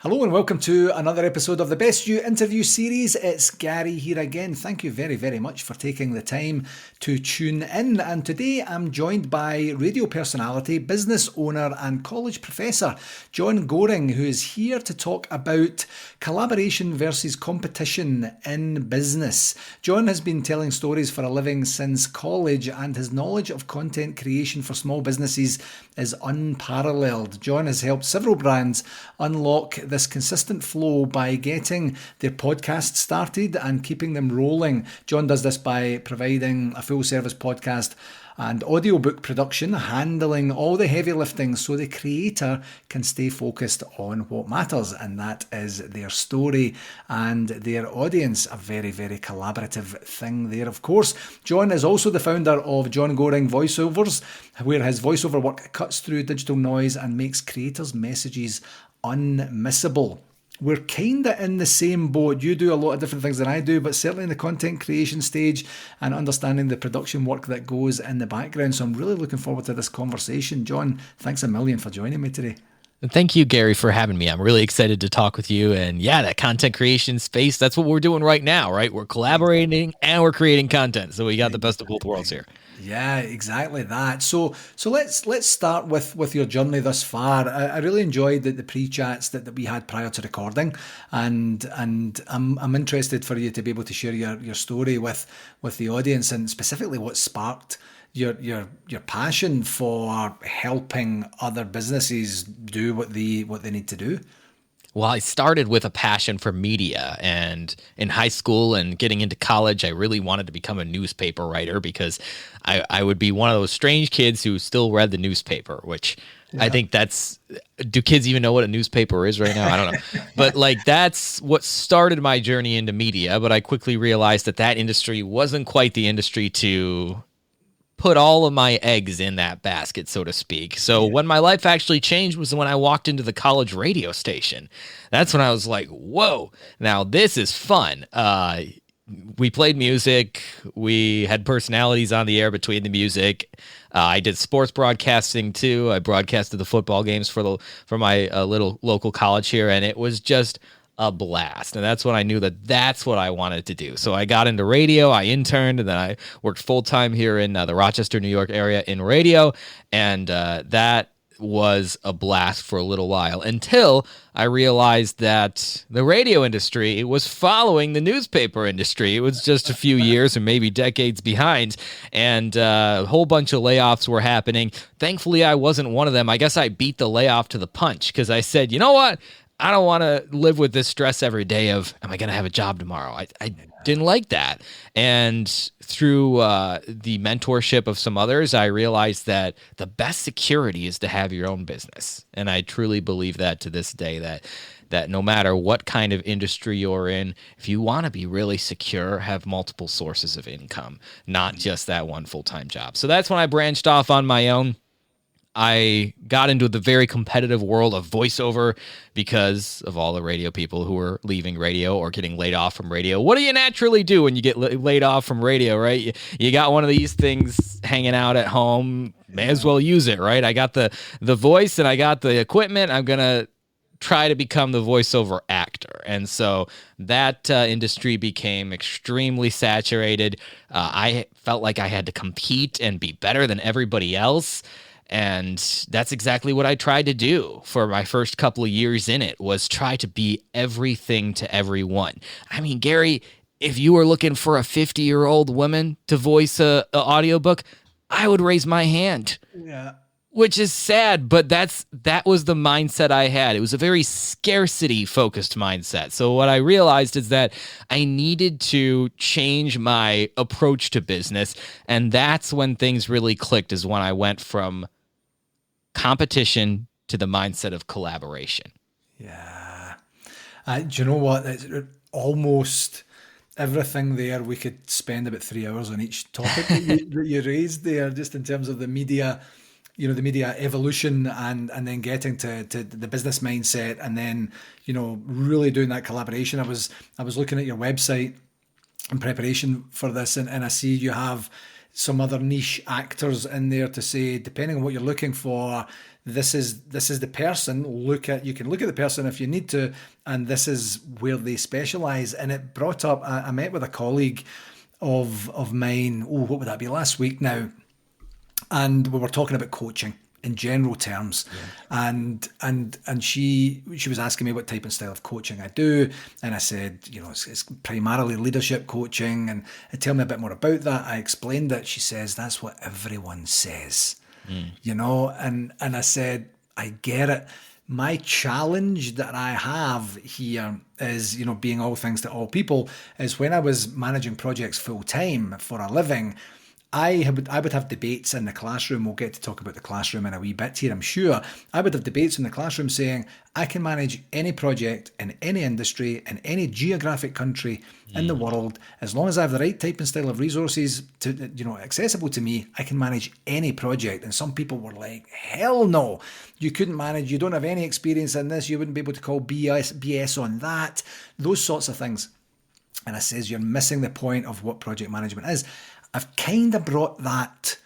Hello and welcome to another episode of the Best You interview series. It's Gary here again. Thank you very, very much for taking the time to tune in. And today I'm joined by radio personality, business owner and college professor, Jon Goehring, who is here to talk about collaboration versus competition in business. Jon has been telling stories for a living since college, and his knowledge of content creation for small businesses is unparalleled. Jon has helped several brands unlock this consistent flow by getting their podcasts started and keeping them rolling. Jon does this by providing a full service podcast and audiobook production, handling all the heavy lifting so the creator can stay focused on what matters, and that is their story and their audience. A very, very collaborative thing there, of course. Jon is also the founder of Jon Goehring Voiceovers, where his voiceover work cuts through digital noise and makes creators' messages unmissable. We're kind of in the same boat. You do a lot of different things than I do, but certainly in the content creation stage and understanding the production work that goes in the background. So I'm really looking forward to this conversation. Jon, thanks a million for joining me today. Thank you, Gary, for having me. I'm really excited to talk with you. And yeah, that content creation space, that's what we're doing right now, right? We're collaborating and we're creating content. So we got the best of both worlds here. Yeah, exactly that. So let's start with your journey thus far. I really enjoyed the pre-chats that we had prior to recording, and I'm interested for you to be able to share your story with the audience, and specifically what sparked your passion for helping other businesses do what they need to do. Well, I started with a passion for media, and in high school and getting into college, I really wanted to become a newspaper writer because I would be one of those strange kids who still read the newspaper, which I think do kids even know what a newspaper is right now? I don't know. But that's what started my journey into media. But I quickly realized that industry wasn't quite the industry to put all of my eggs in that basket, so to speak. So when my life actually changed was when I walked into the college radio station. That's when I was like, whoa, now this is fun. We played music. We had personalities on the air between the music. I did sports broadcasting too. I broadcasted the football games for my little local college here, and it was just a blast. And that's when I knew that's what I wanted to do. So I got into radio, I interned, and then I worked full-time here in the Rochester, New York area in radio. And that was a blast for a little while until I realized that the radio industry was following the newspaper industry. It was just a few years or maybe decades behind, and a whole bunch of layoffs were happening. Thankfully, I wasn't one of them. I guess I beat the layoff to the punch because I said, you know what? I don't want to live with this stress every day of, am I going to have a job tomorrow? I didn't like that. And through the mentorship of some others, I realized that the best security is to have your own business. And I truly believe that to this day, that no matter what kind of industry you're in, if you want to be really secure, have multiple sources of income, not just that one full-time job. So that's when I branched off on my own. I got into the very competitive world of voiceover because of all the radio people who were leaving radio or getting laid off from radio. What do you naturally do when you get laid off from radio, right? You got one of these things hanging out at home, may as well use it, right? I got the voice and I got the equipment. I'm going to try to become the voiceover actor. And so that industry became extremely saturated. I felt like I had to compete and be better than everybody else. And that's exactly what I tried to do for my first couple of years in it, was try to be everything to everyone. I mean, Gary, if you were looking for a 50-year-old woman to voice a audiobook, I would raise my hand. Yeah. Which is sad, but that was the mindset I had. It was a very scarcity-focused mindset. So what I realized is that I needed to change my approach to business, and that's when things really clicked, is when I went from competition to the mindset of collaboration. Yeah. Do you know what? It's almost everything there. We could spend about 3 hours on each topic that you raised there, just in terms of the media, the media evolution and then getting to the business mindset, and then, really doing that collaboration. I was looking at your website in preparation for this, and I see you have some other niche actors in there to say, depending on what you're looking for, this is the person. You can look at the person if you need to, and this is where they specialize. And it brought up, I met with a colleague of mine, what would that be, last week now, and we were talking about coaching in general terms. And she was asking me what type and style of coaching I do, and I said, it's primarily leadership coaching, and tell me a bit more about that. I explained it. She says, that's what everyone says. And I said, I get it. My challenge that I have here is, being all things to all people, is when I was managing projects full time for a living, I would have debates in the classroom. We'll get to talk about the classroom in a wee bit here, I'm sure. I would have debates in the classroom saying, I can manage any project in any industry, in any geographic country in the world. As long as I have the right type and style of resources accessible to me, I can manage any project. And some people were like, hell no, you couldn't manage. You don't have any experience in this. You wouldn't be able to call BS on that. Those sorts of things. And I says, you're missing the point of what project management is. I've kind of brought that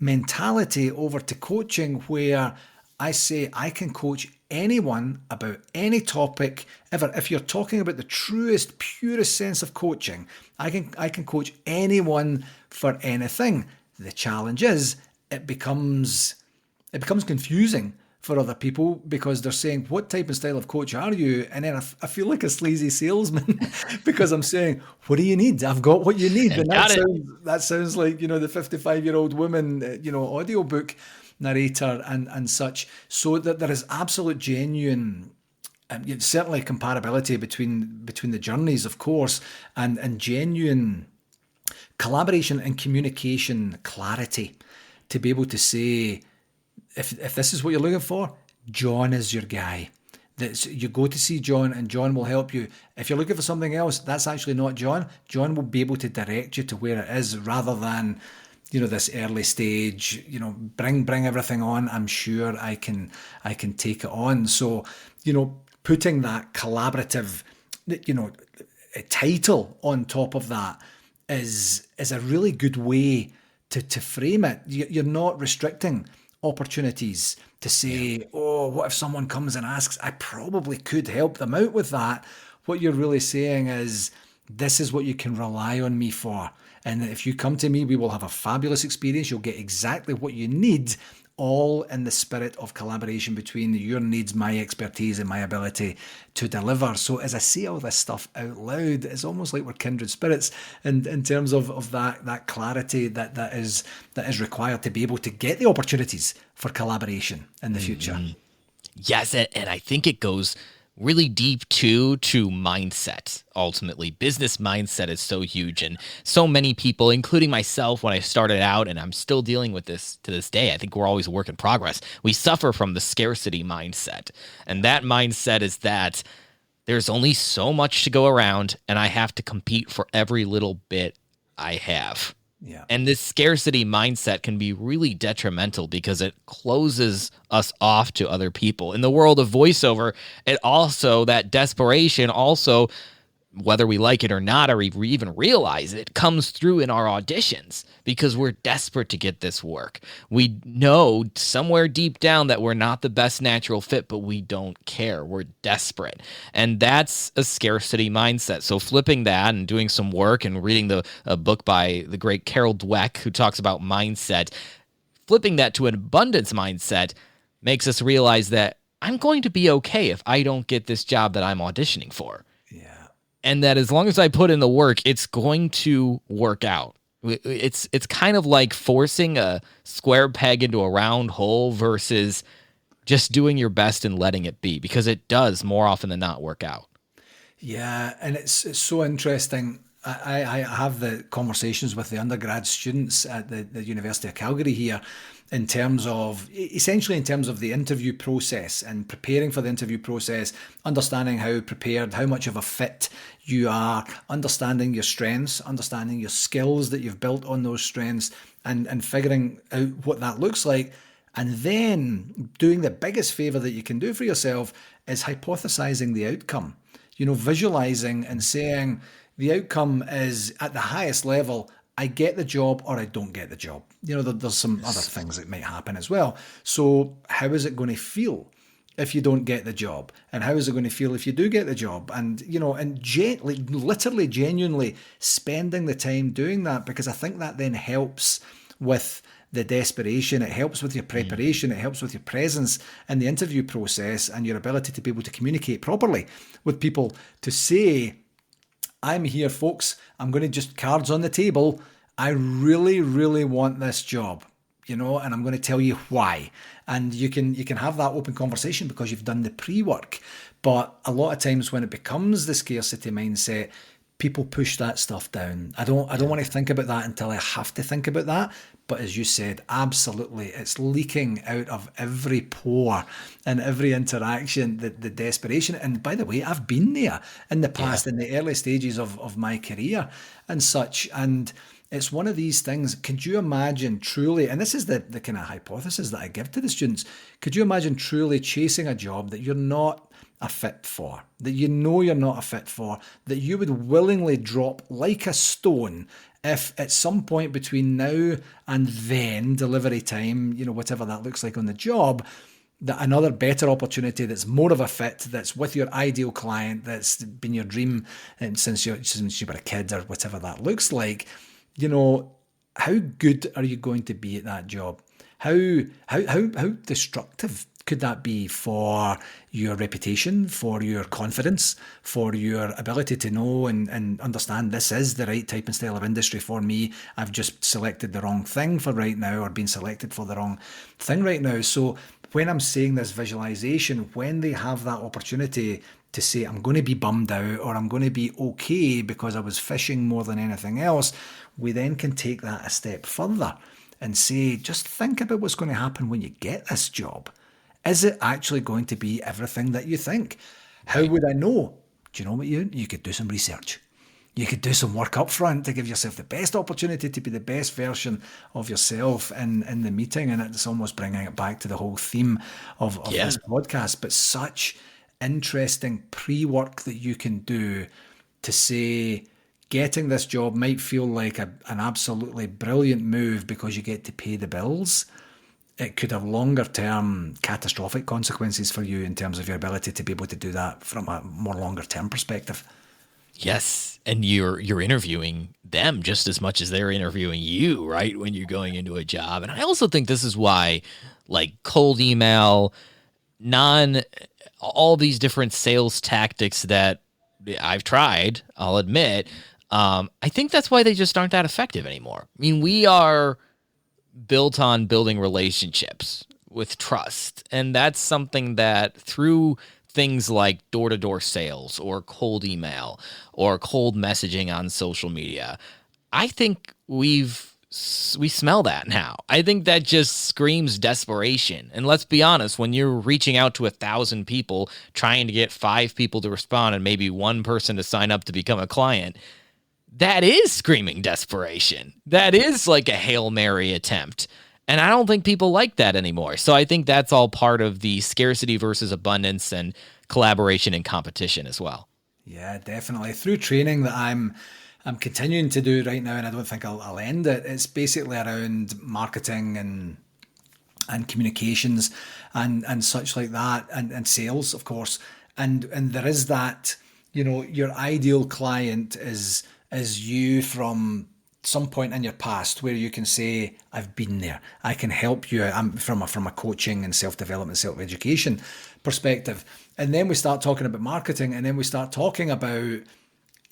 mentality over to coaching, where I say I can coach anyone about any topic ever. If you're talking about the truest, purest sense of coaching, I can coach anyone for anything. The challenge is it becomes confusing for other people, because they're saying, what type and style of coach are you? And then I feel like a sleazy salesman because I'm saying, what do you need? I've got what you need. And that sounds like, the 55-year-old woman, audiobook narrator and such. So that there is absolute genuine, certainly comparability between the journeys, of course, and genuine collaboration and communication clarity to be able to say, if this is what you're looking for, Jon is your guy. You go to see Jon, and Jon will help you. If you're looking for something else, that's actually not Jon. Jon will be able to direct you to where it is, rather than, this early stage, bring everything on. I'm sure I can take it on. So, putting that collaborative, title on top of that is a really good way to frame it. You're not restricting opportunities to say, what if someone comes and asks? I probably could help them out with that. What you're really saying is, this is what you can rely on me for. And if you come to me, we will have a fabulous experience. You'll get exactly what you need, all in the spirit of collaboration between your needs, my expertise, and my ability to deliver. So as I say all this stuff out loud, it's almost like we're kindred spirits in terms of that clarity that is required to be able to get the opportunities for collaboration in the future. Yes, and I think it goes really deep to mindset. Ultimately, business mindset is so huge, and so many people, including myself when I started out, and I'm still dealing with this to this day. I think we're always a work in progress. We suffer from the scarcity mindset, and that mindset is that there's only so much to go around, and I have to compete for every little bit I have. Yeah. And this scarcity mindset can be really detrimental because it closes us off to other people. In the world of voiceover, that desperation also, whether we like it or not, or even realize it, comes through in our auditions because we're desperate to get this work. We know somewhere deep down that we're not the best natural fit, but we don't care. We're desperate. And that's a scarcity mindset. So flipping that and doing some work and reading a book by the great Carol Dweck, who talks about mindset, flipping that to an abundance mindset makes us realize that I'm going to be okay if I don't get this job that I'm auditioning for. And that as long as I put in the work, it's going to work out. It's kind of like forcing a square peg into a round hole versus just doing your best and letting it be, because it does more often than not work out. Yeah, and it's so interesting. I have the conversations with the undergrad students at the University of Calgary here essentially in terms of the interview process and preparing for the interview process, understanding how much of a fit you are, understanding your strengths, understanding your skills that you've built on those strengths, and figuring out what that looks like. And then doing the biggest favor that you can do for yourself is hypothesizing the outcome. Visualizing and saying, the outcome is, at the highest level, I get the job or I don't get the job. There's some other things that might happen as well. So how is it going to feel if you don't get the job? And how is it going to feel if you do get the job? And, literally, genuinely spending the time doing that, because I think that then helps with the desperation. It helps with your preparation. It helps with your presence in the interview process and your ability to be able to communicate properly with people, to say, I'm here, folks. I'm going to just cards on the table. I really, really want this job, and I'm going to tell you why. And you can have that open conversation because you've done the pre-work. But a lot of times when it becomes the scarcity mindset, people push that stuff down. I don't want to think about that until I have to think about that. But as you said, absolutely, it's leaking out of every pore and every interaction, the desperation. And by the way, I've been there in the past, in the early stages of my career and such. And it's one of these things. Could you imagine truly, and this is the kind of hypothesis that I give to the students, could you imagine truly chasing a job that you're not a fit for, that you're not a fit for, that you would willingly drop like a stone if at some point between now and then delivery time, whatever that looks like on the job, that another better opportunity that's more of a fit, that's with your ideal client, that's been your dream since you were a kid or whatever that looks like, how good are you going to be at that job? How destructive could that be for your reputation, for your confidence, for your ability to know and understand this is the right type and style of industry for me? I've just selected the wrong thing for right now, or been selected for the wrong thing right now. So when I'm saying this visualization, when they have that opportunity to say, I'm going to be bummed out or I'm going to be okay because I was fishing more than anything else, we then can take that a step further and say, just think about what's going to happen when you get this job. Is it actually going to be everything that you think? How would I know? Do you know what you could do some research. You could do some work up front to give yourself the best opportunity to be the best version of yourself in the meeting. And it's almost bringing it back to the whole theme of this podcast, but such interesting pre-work that you can do to say, getting this job might feel like an absolutely brilliant move because you get to pay the bills. It could have longer term catastrophic consequences for you in terms of your ability to be able to do that from a more longer term perspective. Yes. And you're interviewing them just as much as they're interviewing you, right? When you're going into a job. And I also think this is why, like, cold email, all these different sales tactics that I've tried, I'll admit, I think that's why they just aren't that effective anymore. I mean, we are built on building relationships with trust. And that's something that through things like door-to-door sales or cold email or cold messaging on social media, I think we smell that now. I think that just screams desperation. And let's be honest, when you're reaching out to 1,000 people, trying to get 5 people to respond and maybe 1 person to sign up to become a client, that is screaming desperation. That is like a Hail Mary attempt. And I don't think people like that anymore. So I think that's all part of the scarcity versus abundance and collaboration and competition as well. Yeah, definitely. Through training that I'm continuing to do right now, and I don't think I'll end it, it's basically around marketing and communications and such like that, and sales, of course. And there is that, your ideal client is you from some point in your past where you can say, I've been there. I can help you. I'm from a coaching and self-development, self-education perspective. And then we start talking about marketing, and then we start talking about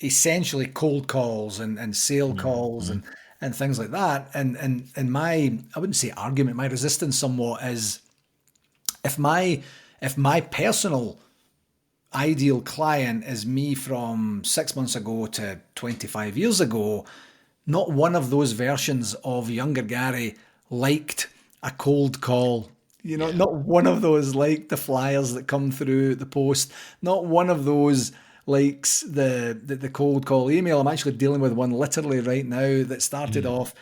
essentially cold calls and sale calls and things like that. And my, I wouldn't say argument, my resistance somewhat is, if my personal ideal client is me from 6 months ago to 25 years ago, not one of those versions of younger Gary liked a cold call. Not one of those liked the flyers that come through the post. Not one of those likes the cold call email. I'm actually dealing with one literally right now that started off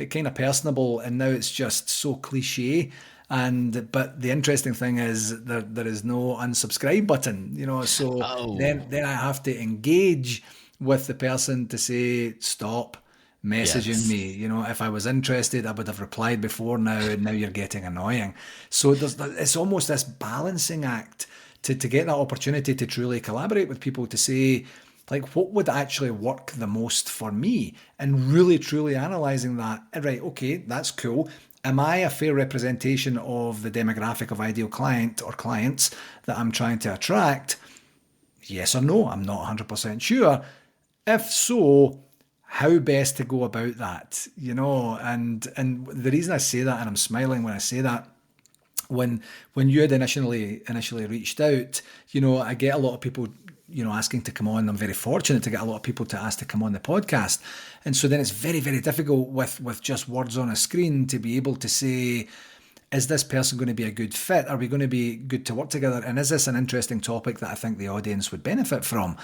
kind of personable, and now it's just so cliche. But the interesting thing is there is no unsubscribe button, so then I have to engage with the person to say, stop, messaging Yes. me. You know, if I was interested, I would have replied before now, and now you're getting annoying. So it's almost this balancing act to get that opportunity to truly collaborate with people, to say, like, what would actually work the most for me, and really truly analyzing that. Right, okay, that's cool. Am I a fair representation of the demographic of ideal client or clients that I'm trying to attract? Yes or no? I'm not 100% sure. If so, how best to go about that? You know, and the reason I say that, and I'm smiling when I say that, when you had initially reached out, you know, I get a lot of people, you know, asking to come on. I'm very fortunate to get a lot of people to ask to come on the podcast, and so then it's very, very difficult with just words on a screen to be able to say, is this person going to be a good fit? Are we going to be good to work together? And is this an interesting topic that I think the audience would benefit from?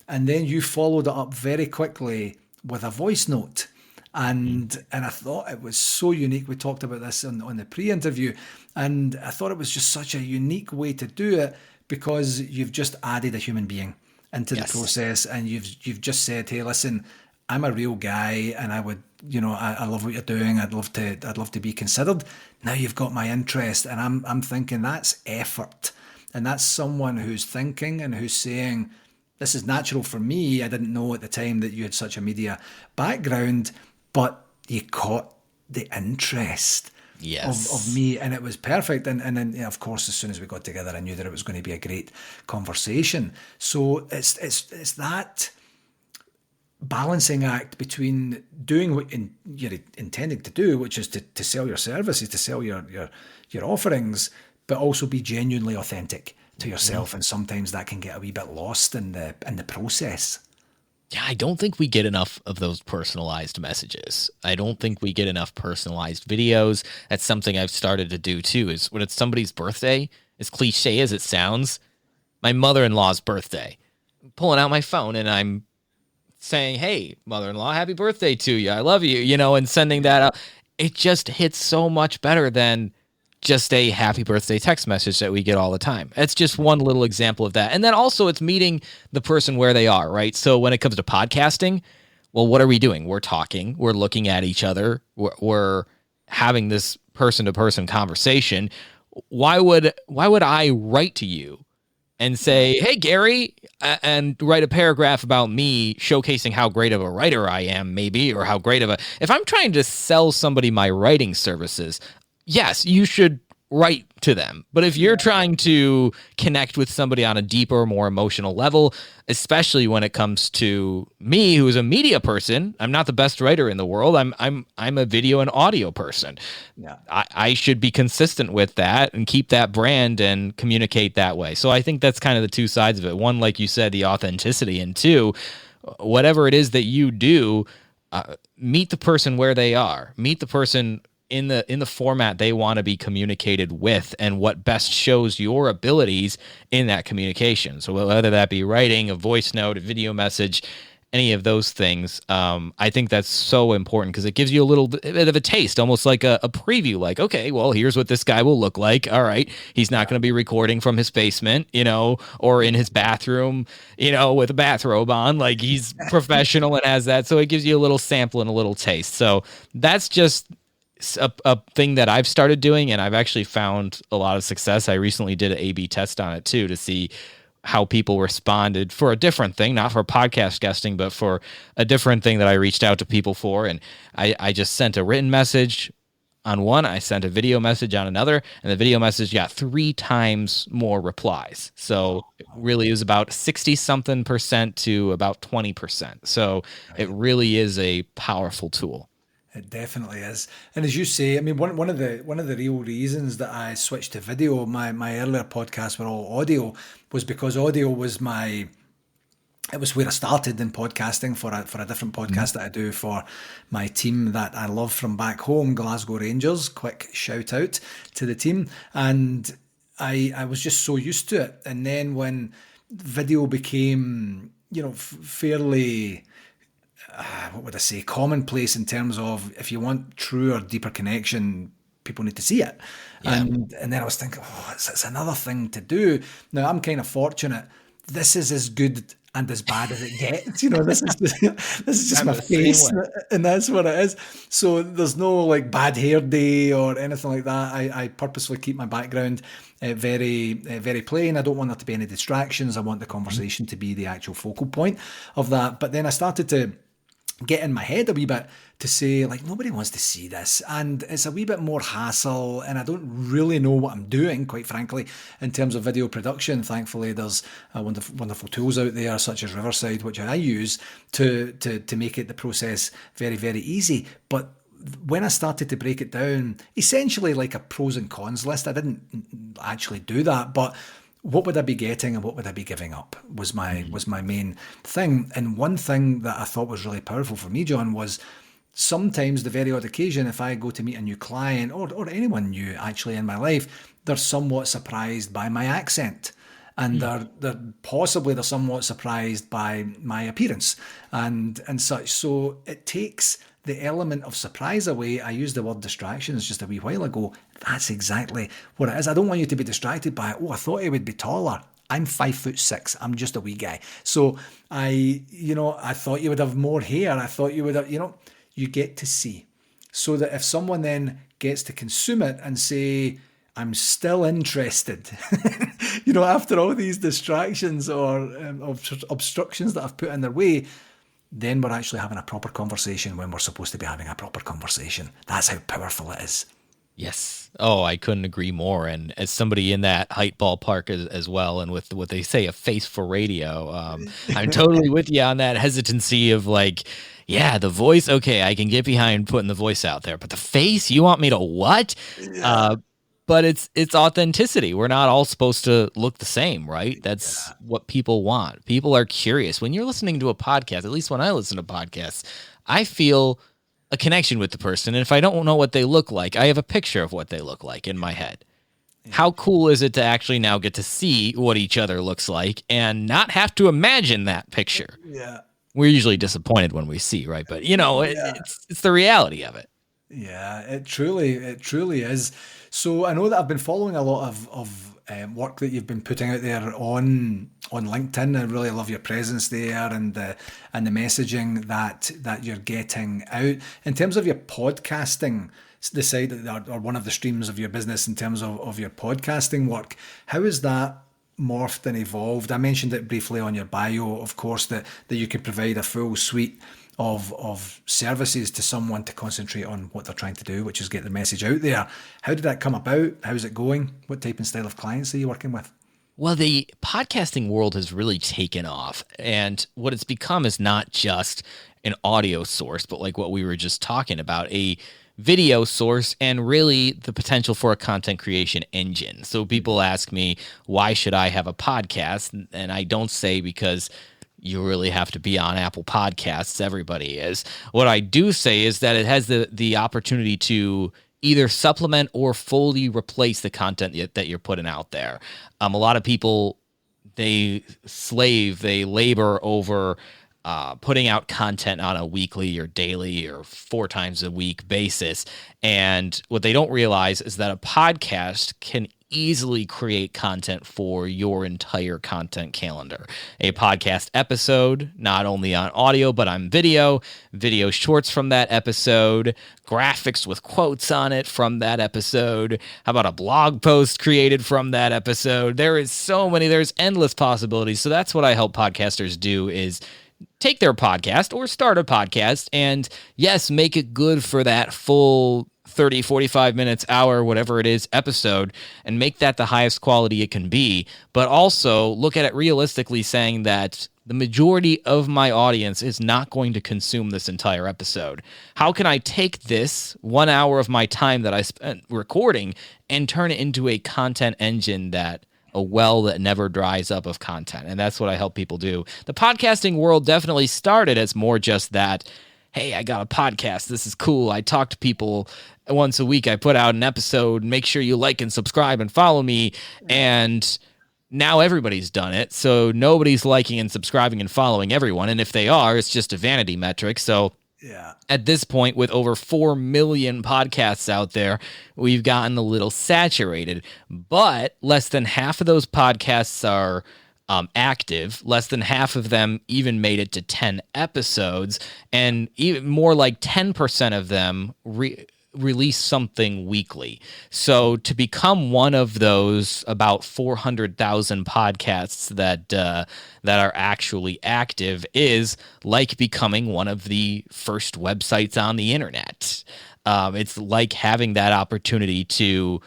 And then you followed it up very quickly with a voice note. And I thought it was so unique. We talked about this on the pre-interview, and I thought it was just such a unique way to do it, because you've just added a human being into the Yes. process, and you've just said, hey, listen, I'm a real guy, and I would, you know, I love what you're doing. I'd love to be considered. Now you've got my interest, and I'm thinking that's effort, and that's someone who's thinking and who's saying, this is natural for me. I didn't know at the time that you had such a media background, but you caught the interest of Yes. me, and it was perfect. And then, yeah, of course, as soon as we got together, I knew that it was going to be a great conversation. So it's that balancing act between doing what you're intending to do, which is to sell your services, to sell your offerings, but also be genuinely authentic to Mhm. yourself. And sometimes that can get a wee bit lost in the process. Yeah, I don't think we get enough of those personalized messages. I don't think we get enough personalized videos. That's something I've started to do too, is when it's somebody's birthday, as cliche as it sounds, my mother-in-law's birthday, I'm pulling out my phone and I'm saying, "Hey, mother-in-law, happy birthday to you. I love you," and sending that out. It just hits so much better than just a happy birthday text message that we get all the time. It's just one little example of that. And then also it's meeting the person where they are, right? So when it comes to podcasting, well, what are we doing? We're talking, we're looking at each other, we're having this person to person conversation. Why would I write to you and say, "Hey, Gary," and write a paragraph about me showcasing how great of a writer I am, maybe, or how great of a. If I'm trying to sell somebody my writing services, yes, you should write to them. But if you're trying to connect with somebody on a deeper, more emotional level, especially when it comes to me, who is a media person, I'm not the best writer in the world. I'm a video and audio person. Yeah. I should be consistent with that and keep that brand and communicate that way. So I think that's kind of the two sides of it. One, like you said, the authenticity, and two, whatever it is that you do, meet the person where they are. Meet the person in the format they want to be communicated with, and what best shows your abilities in that communication. So whether that be writing, a voice note, a video message, any of those things, I think that's so important, because it gives you a little bit of a taste, almost like a preview, like, okay, well, here's what this guy will look like. All right, he's not going to be recording from his basement, or in his bathroom, with a bathrobe on. Like, he's professional and has that. So it gives you a little sample and a little taste. So that's just a thing that I've started doing, and I've actually found a lot of success. I recently did an A/B test on it too, to see how people responded for a different thing, not for podcast guesting, but for a different thing that I reached out to people for. And I just sent a written message on one, I sent a video message on another, and the video message got 3 times more replies. So it really is about 60 something percent to about 20%. So it really is a powerful tool. It definitely is. And as you say, I mean, one of the real reasons that I switched to video, my earlier podcasts were all audio, was because audio was it was where I started in podcasting for a different podcast that I do for my team that I love from back home, Glasgow Rangers. Quick shout out to the team. And I was just so used to it. And then when video became, fairly, what would I say, commonplace, in terms of, if you want true or deeper connection, people need to see it. Yeah. And then I was thinking, it's another thing to do. Now I'm kind of fortunate. This is as good and as bad as it gets. You know, this is just I'm my the same face, way. and that's what it is. So there's no like bad hair day or anything like that. I purposefully keep my background very plain. I don't want there to be any distractions. I want the conversation to be the actual focal point of that. But then I started to get in my head a wee bit to say, like, nobody wants to see this, and it's a wee bit more hassle, and I don't really know what I'm doing, quite frankly, in terms of video production. Thankfully, there's wonderful tools out there such as Riverside, which I use to make it the process very easy. But when I started to break it down, essentially like a pros and cons list, I didn't actually do that, but what would I be getting and what would I be giving up was my main thing. And one thing that I thought was really powerful for me, John, was sometimes the very odd occasion, if I go to meet a new client or anyone new actually in my life, they're somewhat surprised by my accent. And they're somewhat surprised by my appearance and such. So it takes the element of surprise away. I used the word distractions just a wee while ago. That's exactly what it is. I don't want you to be distracted by, oh, I thought he would be taller. I'm 5'6". I'm just a wee guy. So I thought you would have more hair. I thought you would have, you get to see. So that if someone then gets to consume it and say, I'm still interested, after all these distractions or obstructions that I've put in their way, then we're actually having a proper conversation when we're supposed to be having a proper conversation. That's how powerful it is. Yes. Oh, I couldn't agree more. And as somebody in that height ballpark as well, and with what they say, a face for radio, I'm totally with you on that hesitancy of like, yeah, the voice. Okay, I can get behind putting the voice out there, but the face, you want me to what? Yeah. But it's authenticity. We're not all supposed to look the same, right? That's what people want. People are curious. When you're listening to a podcast, at least when I listen to podcasts, I feel a connection with the person. And if I don't know what they look like, I have a picture of what they look like in my head. Yeah. How cool is it to actually now get to see what each other looks like and not have to imagine that picture? Yeah. We're usually disappointed when we see, right? But, it's the reality of it. Yeah, it truly is. So I know that I've been following a lot of work that you've been putting out there on LinkedIn. I really love your presence there and the messaging that you're getting out in terms of your podcasting. The side or one of the streams of your business in terms of your podcasting work. How is that morphed and evolved? I mentioned it briefly on your bio, of course, that you can provide a full suite of services to someone to concentrate on what they're trying to do, which is get the message out there. How did that come about? How's it going? What type and style of clients are you working with? Well, the podcasting world has really taken off, and what it's become is not just an audio source, but like what we were just talking about, a video source and really the potential for a content creation engine. So people ask me, why should I have a podcast? And I don't say because you really have to be on Apple Podcasts. Everybody is. What I do say is that it has the opportunity to either supplement or fully replace the content that you're putting out there. A lot of people, they labor over putting out content on a weekly or daily or 4 times a week basis. And what they don't realize is that a podcast can easily create content for your entire content calendar. A podcast episode, not only on audio, but on video shorts from that episode, graphics with quotes on it from that episode. How about a blog post created from that episode? There's endless possibilities. So that's what I help podcasters do is take their podcast or start a podcast and yes, make it good for that full 30, 45 minutes, hour, whatever it is, episode, and make that the highest quality it can be. But also look at it realistically, saying that the majority of my audience is not going to consume this entire episode. How can I take this 1 hour of my time that I spent recording and turn it into a content engine a well that never dries up of content? And that's what I help people do. The podcasting world definitely started as more just that, hey, I got a podcast. This is cool. I talk to people once a week. I put out an episode. Make sure you like and subscribe and follow me. And now everybody's done it. So nobody's liking and subscribing and following everyone. And if they are, it's just a vanity metric. So yeah, at this point, with over 4 million podcasts out there, we've gotten a little saturated. But less than half of those podcasts are active. Less than half of them even made it to 10 episodes, and even more like 10% of them release something weekly. So to become one of those about 400,000 podcasts that are actually active is like becoming one of the first websites on the internet. It's like having that opportunity to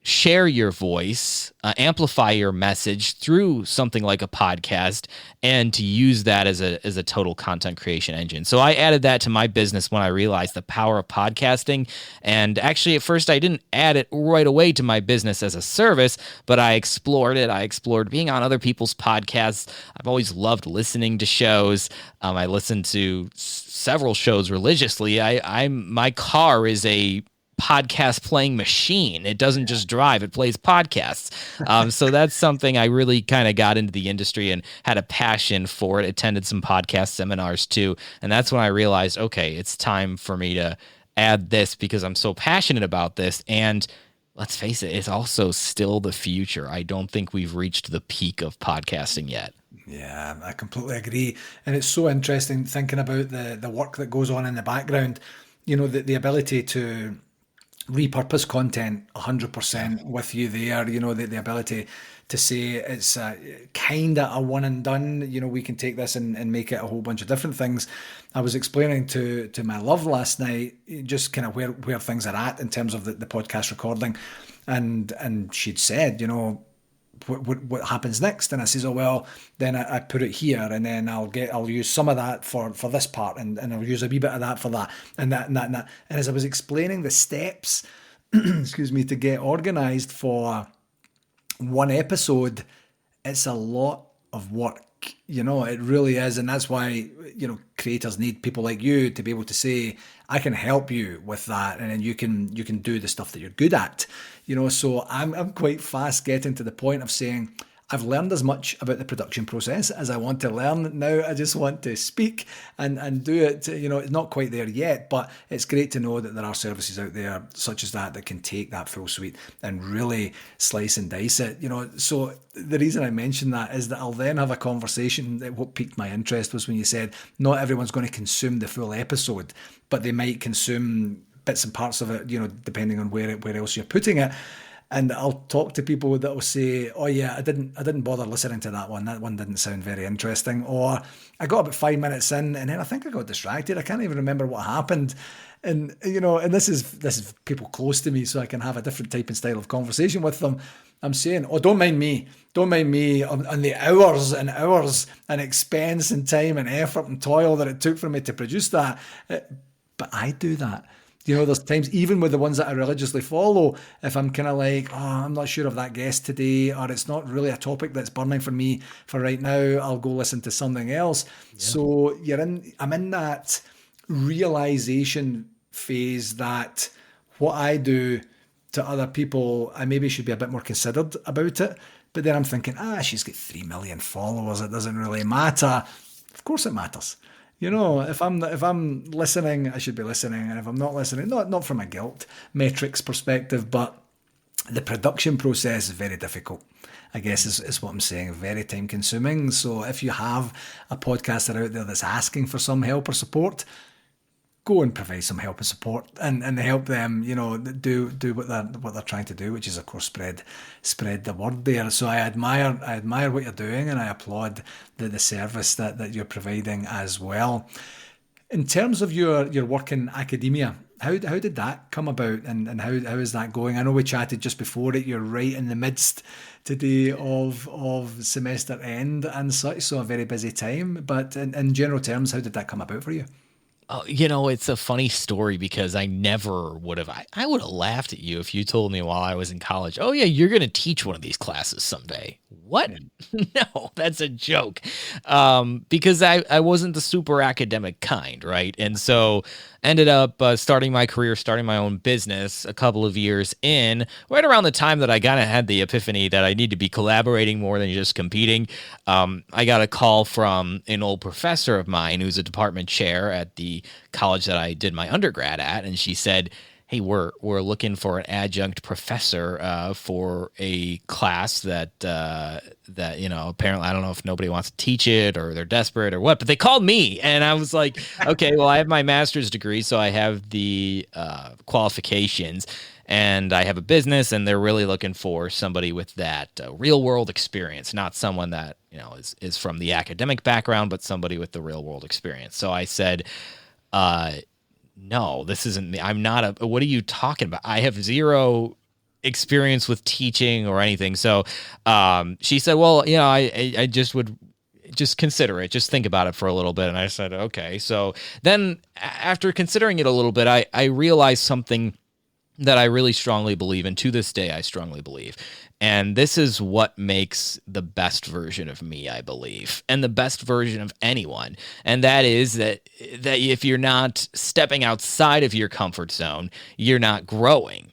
share your voice, amplify your message through something like a podcast, and to use that as a total content creation engine. So I added that to my business when I realized the power of podcasting. And actually, at first, I didn't add it right away to my business as a service, but I explored it. I explored being on other people's podcasts. I've always loved listening to shows. I listen to several shows religiously. My car is a podcast playing machine. It doesn't just drive, it plays podcasts. So that's something I really kind of got into the industry and had a passion for it. Attended some podcast seminars too. And that's when I realized, okay, it's time for me to add this because I'm so passionate about this. And let's face it, it's also still the future. I don't think we've reached the peak of podcasting yet. Yeah, I completely agree. And it's so interesting thinking about the work that goes on in the background, the ability to repurpose content 100% with you there, the ability to say it's kind of a one and done, we can take this and make it a whole bunch of different things. I was explaining to my love last night just kind of where things are at in terms of the podcast recording, and she'd said, what happens next, and I says, oh well, then I put it here, and then I'll use some of that for this part, and I'll use a wee bit of that for that, and that and that and that. And as I was explaining the steps excuse me, to get organized for one episode, it's a lot of work. It really is. And that's why, creators need people like you to be able to say, I can help you with that. And then you can do the stuff that you're good at, so I'm quite fast getting to the point of saying, I've learned as much about the production process as I want to learn. Now I just want to speak and do it. It's not quite there yet, but it's great to know that there are services out there such as that can take that full suite and really slice and dice it. So the reason I mentioned that is that I'll then have a conversation. What piqued my interest was when you said not everyone's going to consume the full episode, but they might consume bits and parts of it, depending on where else you're putting it. And I'll talk to people that will say, oh yeah, I didn't bother listening to that one. That one didn't sound very interesting. Or I got about 5 minutes in and then I think I got distracted. I can't even remember what happened. And, and this is people close to me, so I can have a different type and style of conversation with them. I'm saying, oh, don't mind me on the hours and hours and expense and time and effort and toil that it took for me to produce that. But I do that. There's times, even with the ones that I religiously follow, if I'm kind of like, oh, I'm not sure of that guest today, or it's not really a topic that's burning for me for right now, I'll go listen to something else. Yeah. So I'm in that realization phase that what I do to other people, I maybe should be a bit more considered about it. But then I'm thinking, she's got 3 million followers. It doesn't really matter. Of course it matters. If I'm listening, I should be listening, and if I'm not listening, not from a guilt metrics perspective, but the production process is very difficult, I guess is what I'm saying, very time consuming. So if you have a podcaster out there that's asking for some help or support, go and provide some help and support and help them, do what they're trying to do, which is of course spread the word there. So I admire what you're doing, and I applaud the service that you're providing as well. In terms of your work in academia, how did that come about, and how is that going? I know we chatted just before it. You're right in the midst today of semester end and such, so a very busy time. But in general terms, how did that come about for you? It's a funny story because I never would have. I would have laughed at you if you told me while I was in college, oh yeah, you're going to teach one of these classes someday. What? No, that's a joke. Because I wasn't the super academic kind, right? And so ended up starting my own business a couple of years in, right around the time that I kind of had the epiphany that I need to be collaborating more than just competing. I got a call from an old professor of mine who's a department chair at the college that I did my undergrad at, and she said, hey, we're looking for an adjunct professor for a class that apparently I don't know if nobody wants to teach it or they're desperate or what, but they called me, and I was like, okay, well, I have my master's degree, so I have the qualifications, and I have a business, and they're really looking for somebody with that real world experience, not someone that is from the academic background, but somebody with the real world experience. So I said, no, this isn't me. I'm not what are you talking about? I have zero experience with teaching or anything. So she said, well, I just would just consider it. Just think about it for a little bit. And I said, okay. So then after considering it a little bit, I realized something that I really strongly believe, and to this day I strongly believe. And this is what makes the best version of me, I believe, and the best version of anyone. And that is that if you're not stepping outside of your comfort zone, you're not growing.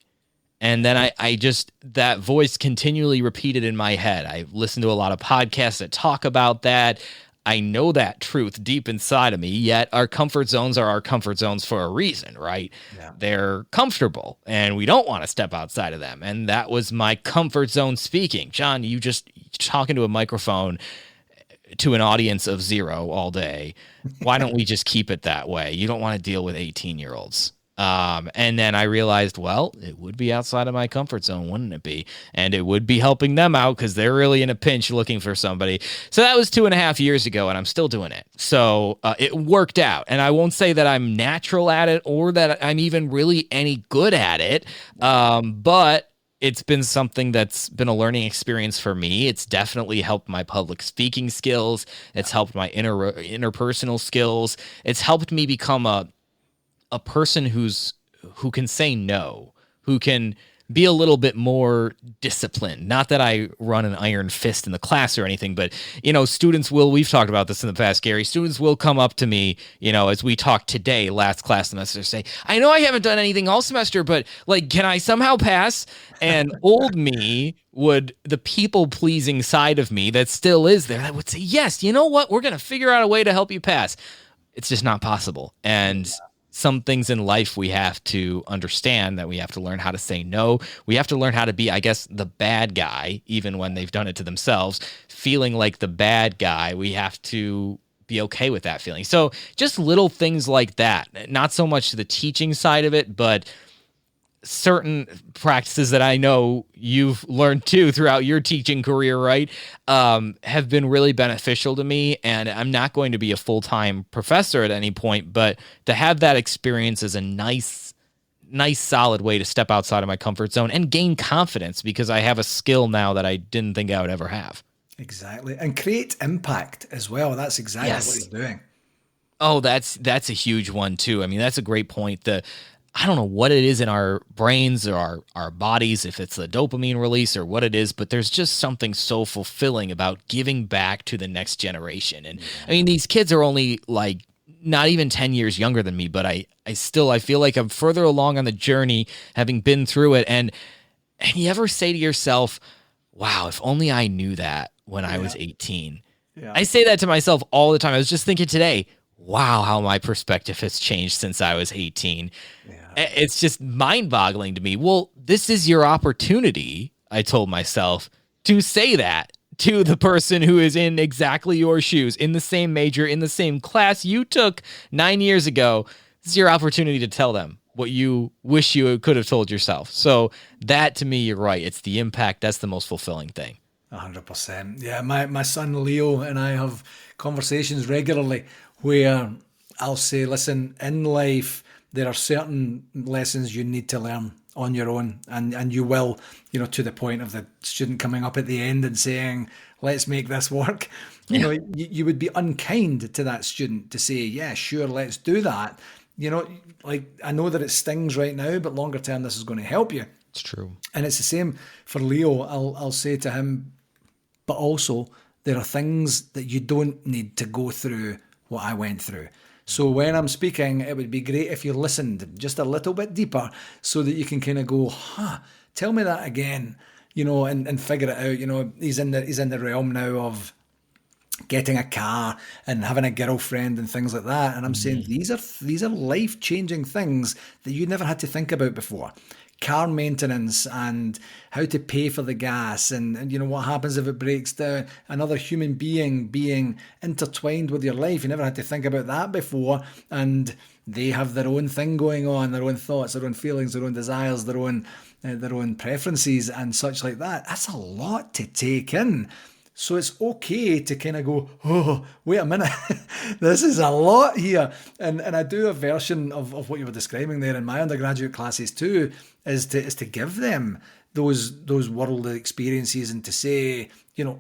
And then I just, that voice continually repeated in my head. I listened to a lot of podcasts that talk about that. I know that truth deep inside of me, yet our comfort zones are our comfort zones for a reason, right? Yeah. They're comfortable, and we don't want to step outside of them. And that was my comfort zone speaking. Jon, you just talking to a microphone to an audience of 0 all day. Why don't we just keep it that way? You don't want to deal with 18-year-olds. And then I realized, well, it would be outside of my comfort zone, wouldn't it be? And it would be helping them out because they're really in a pinch looking for somebody. So that was 2.5 years ago, and I'm still doing it. So it worked out. And I won't say that I'm natural at it or that I'm even really any good at it. But it's been something that's been a learning experience for me. It's definitely helped my public speaking skills. It's helped my interpersonal skills. It's helped me become a person who can say no, who can be a little bit more disciplined. Not that I run an iron fist in the class or anything, but, students we've talked about this in the past, Gary, students will come up to me, as we talked today, last class semester, say, I know I haven't done anything all semester, but can I somehow pass? And old me the people pleasing side of me that still is there, that would say, yes, you know what? We're going to figure out a way to help you pass. It's just not possible. And some things in life we have to understand, that we have to learn how to say no. We have to learn how to be, I guess, the bad guy, even when they've done it to themselves. Feeling like the bad guy, we have to be okay with that feeling. So just little things like that. Not so much the teaching side of it, but certain practices that I know you've learned too throughout your teaching career, right, have been really beneficial to me. And I'm not going to be a full-time professor at any point, but to have that experience is a nice, solid way to step outside of my comfort zone and gain confidence, because I have a skill now that I didn't think I would ever have. Exactly. And create impact as well. That's exactly what you're doing. Oh, that's a huge one too. I mean, that's a great point. I don't know what it is in our brains or our bodies, if it's the dopamine release or what it is, but there's just something so fulfilling about giving back to the next generation. And I mean, these kids are only not even 10 years younger than me, but I feel like I'm further along on the journey, having been through it. And you ever say to yourself, wow, if only I knew that when I was 18. Yeah. I say that to myself all the time. I was just thinking today, wow, how my perspective has changed since I was 18. Yeah. It's just mind-boggling to me. Well, this is your opportunity, I told myself, to say that to the person who is in exactly your shoes, in the same major, in the same class you took 9 years ago. This is your opportunity to tell them what you wish you could have told yourself. So that, to me, you're right. It's the impact. That's the most fulfilling thing. 100%. Yeah, my son Leo and I have conversations regularly where I'll say, listen, in life, there are certain lessons you need to learn on your own, and you will, to the point of the student coming up at the end and saying, let's make this work. Yeah. You would be unkind to that student to say, yeah, sure, let's do that. I know that it stings right now, but longer term, this is going to help you. It's true. And it's the same for Leo. I'll say to him, but also there are things that you don't need to go through what I went through. So when I'm speaking, it would be great if you listened just a little bit deeper so that you can kind of go, tell me that again, and figure it out. He's in the realm now of getting a car and having a girlfriend and things like that. And I'm saying these are life-changing things that you never had to think about before. Car maintenance and how to pay for the gas and what happens if it breaks down. Another human being intertwined with your life. You never had to think about that before. And they have their own thing going on, their own thoughts, their own feelings, their own desires, their own preferences and such like that. That's a lot to take in. So it's okay to kind of go, oh, wait a minute, this is a lot here. And I do a version of what you were describing there in my undergraduate classes too, is to give them those worldly experiences and to say,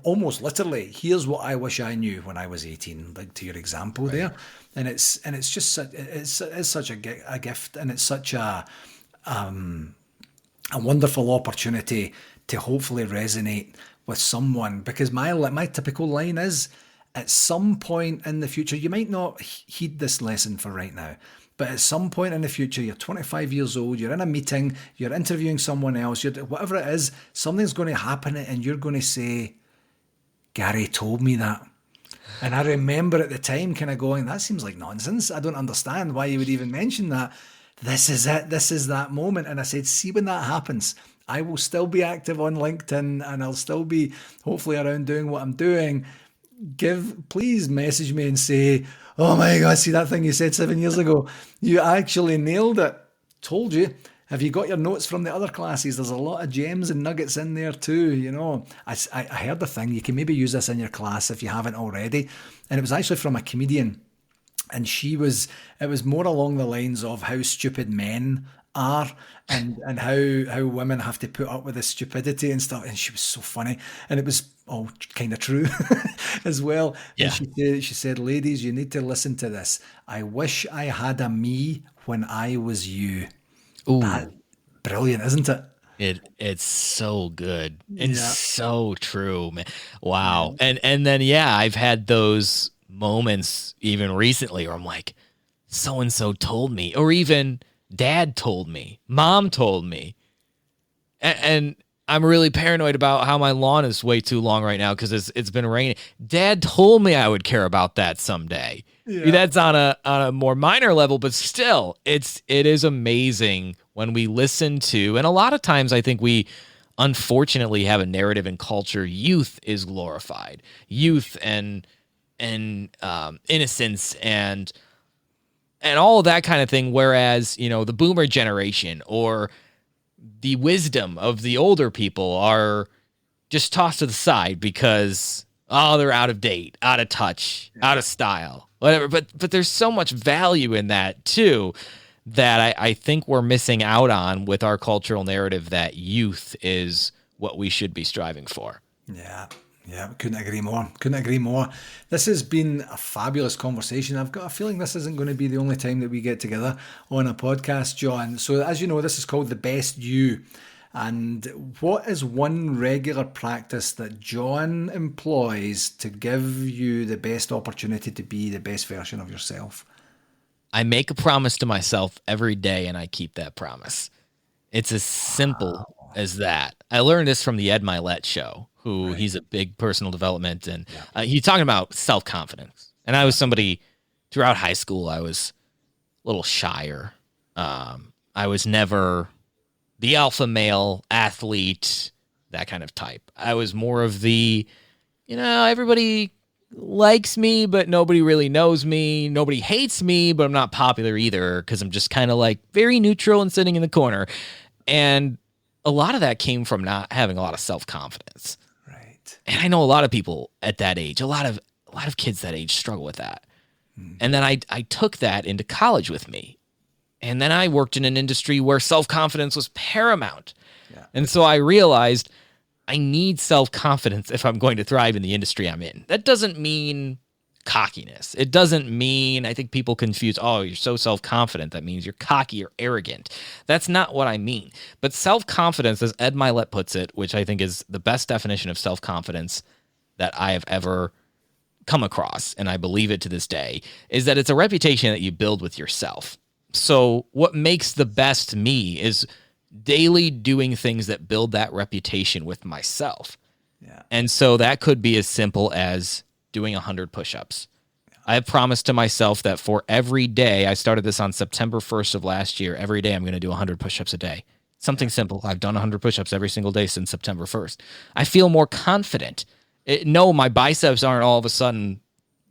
almost literally, here's what I wish I knew when I was 18, like to your example there. And it's just it's such a gift, and it's such a wonderful opportunity to hopefully resonate with someone, because my typical line is, at some point in the future, you might not heed this lesson for right now, but at some point in the future, you're 25 years old, you're in a meeting, you're interviewing someone else, whatever it is, something's going to happen and you're going to say, Gary told me that. And I remember at the time kind of going, that seems like nonsense. I don't understand why you would even mention that. This is it. This is that moment. And I said, see, when that happens, I will still be active on LinkedIn and I'll still be hopefully around doing what I'm doing. Please message me and say, oh my God, see that thing you said 7 years ago? You actually nailed it. Told you. Have you got your notes from the other classes? There's a lot of gems and nuggets in there too. I heard the thing, you can maybe use this in your class if you haven't already. And it was actually from a comedian. And it was more along the lines of how stupid men are and how women have to put up with the stupidity and stuff. And she was so funny. And it was all kind of true as well. Yeah. And she said, ladies, you need to listen to this. I wish I had a me when I was you. Ooh. Brilliant, isn't it? It's so good and so true, man. Wow. And then, I've had those moments even recently where I'm like, so-and-so told me, or even dad told me, mom told me. And I'm really paranoid about how my lawn is way too long right now because it's been raining. Dad told me I would care about that someday. Yeah. That's on a more minor level, but still, it is amazing when we listen to, and a lot of times I think we unfortunately have a narrative in culture. Youth is glorified, youth and innocence and all of that kind of thing. Whereas, the boomer generation or the wisdom of the older people are just tossed to the side because, they're out of date, out of touch, out of style, whatever. But there's so much value in that too, that I think we're missing out on with our cultural narrative that youth is what we should be striving for. Yeah, couldn't agree more. This has been a fabulous conversation. I've got a feeling this isn't going to be the only time that we get together on a podcast, Jon. So as you know, this is called The Best You. And what is one regular practice that Jon employs to give you the best opportunity to be the best version of yourself? I make a promise to myself every day and I keep that promise. It's as simple as that. I learned this from the Ed Milet show, who he's a big personal development, and he's talking about self-confidence. And I was somebody throughout high school, I was a little shyer. I was never the alpha male athlete, that kind of type. I was more of the, everybody likes me, but nobody really knows me. Nobody hates me, but I'm not popular either because I'm just kind of like very neutral and sitting in the corner. And a lot of that came from not having a lot of self-confidence. Right. And I know a lot of people at that age, a lot of kids that age struggle with that. And then I took that into college with me. And then I worked in an industry where self-confidence was paramount. Yeah. And so I realized I need self-confidence if I'm going to thrive in the industry I'm in. That doesn't mean cockiness. It doesn't mean, I think people confuse, you're so self-confident, that means you're cocky or arrogant. That's not what I mean. But self-confidence, as Ed Milet puts it, which I think is the best definition of self-confidence that I have ever come across, and I believe it to this day, is that it's a reputation that you build with yourself. So what makes the best me is daily doing things that build that reputation with myself. Yeah. And so that could be as simple as doing 100 push-ups. I have promised to myself that for every day, I started this on September 1st of last year, every day I'm going to do 100 push-ups a day. Something simple. I've done 100 push-ups every single day since September 1st. I feel more confident. No, my biceps aren't all of a sudden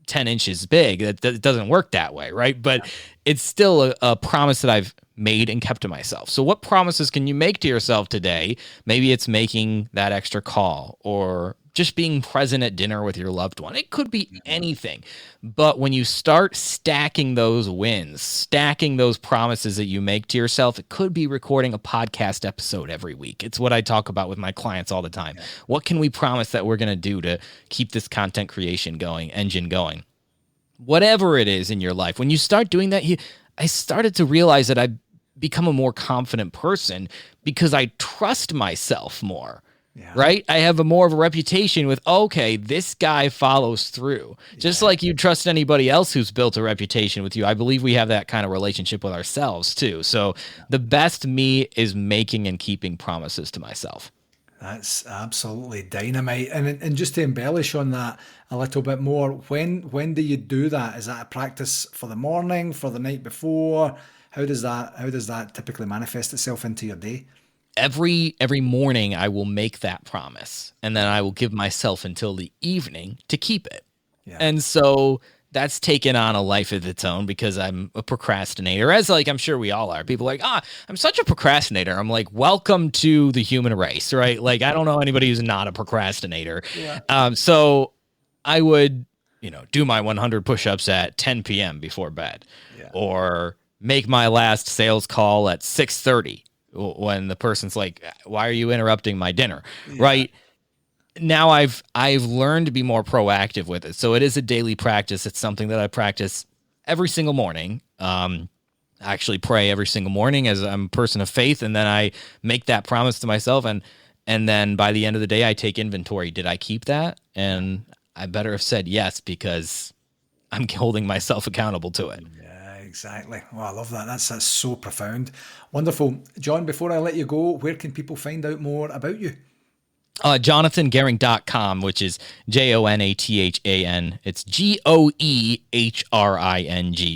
10 inches big. It doesn't work that way, right? But it's still a promise that I've made and kept to myself. So what promises can you make to yourself today? Maybe it's making that extra call or just being present at dinner with your loved one. It could be anything. But when you start stacking those wins, stacking those promises that you make to yourself, it could be recording a podcast episode every week. It's what I talk about with my clients all the time. What can we promise that we're going to do to keep this content creation engine going? Whatever it is in your life, when you start doing that, I started to realize that I've become a more confident person because I trust myself more. Yeah. Right? I have more of a reputation with, okay, this guy follows through. Just like you trust anybody else who's built a reputation with you. I believe we have that kind of relationship with ourselves too. So the best me is making and keeping promises to myself. That's absolutely dynamite. And just to embellish on that a little bit more, when do you do that? Is that a practice for the morning, for the night before? How does that typically manifest itself into your day? Every morning I will make that promise, and then I will give myself until the evening to keep it. Yeah. And so that's taken on a life of its own because I'm a procrastinator, as I'm sure we all are. People are like, I'm such a procrastinator. I'm like, welcome to the human race, right? I don't know anybody who's not a procrastinator. Yeah. So I would, do my 100 push-ups at 10 p.m. before bed, or make my last sales call at 6:30. When the person's like, why are you interrupting my dinner? Yeah. Right now I've learned to be more proactive with it. So it is a daily practice. It's something that I practice every single morning. I actually pray every single morning as I'm a person of faith. And then I make that promise to myself. And then by the end of the day, I take inventory. Did I keep that? And I better have said yes, because I'm holding myself accountable to it. Exactly. Well, I love that. That's so profound. Wonderful. Jon, before I let you go, where can people find out more about you? JonathanGoehring.com, which is JONATHAN. It's GOEHRING.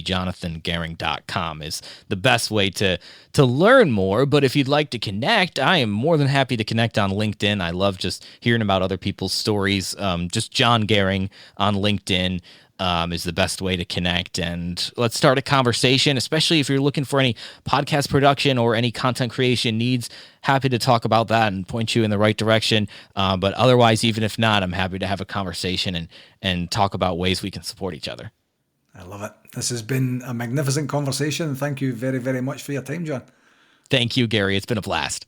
JonathanGoehring.com is the best way to learn more. But if you'd like to connect, I am more than happy to connect on LinkedIn. I love just hearing about other people's stories. Just Jon Goehring on LinkedIn. Is the best way to connect, and let's start a conversation, especially if you're looking for any podcast production or any content creation needs. Happy to talk about that and point you in the right direction. But otherwise, even if not, I'm happy to have a conversation and talk about ways we can support each other. I love it. This has been a magnificent conversation. Thank you very, very much for your time, Jon. Thank you, Gary. It's been a blast.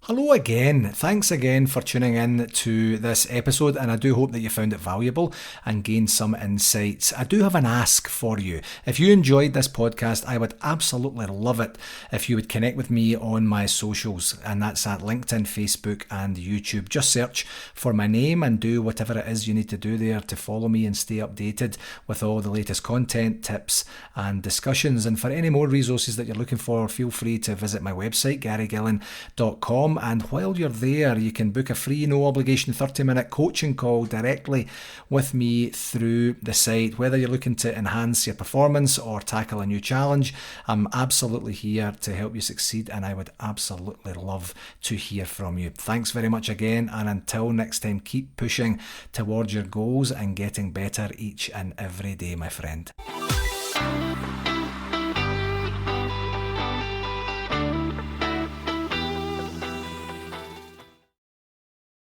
Hello again. Thanks again for tuning in to this episode, and I do hope that you found it valuable and gained some insights. I do have an ask for you. If you enjoyed this podcast, I would absolutely love it if you would connect with me on my socials, and that's at LinkedIn, Facebook and YouTube. Just search for my name and do whatever it is you need to do there to follow me and stay updated with all the latest content, tips and discussions. And for any more resources that you're looking for, feel free to visit my website, garygillen.com. And while you're there, you can book a free, no obligation 30-minute coaching call directly with me through the site. Whether you're looking to enhance your performance or tackle a new challenge, I'm absolutely here to help you succeed, and I would absolutely love to hear from you. Thanks very much again, and until next time, keep pushing towards your goals and getting better each and every day, my friend.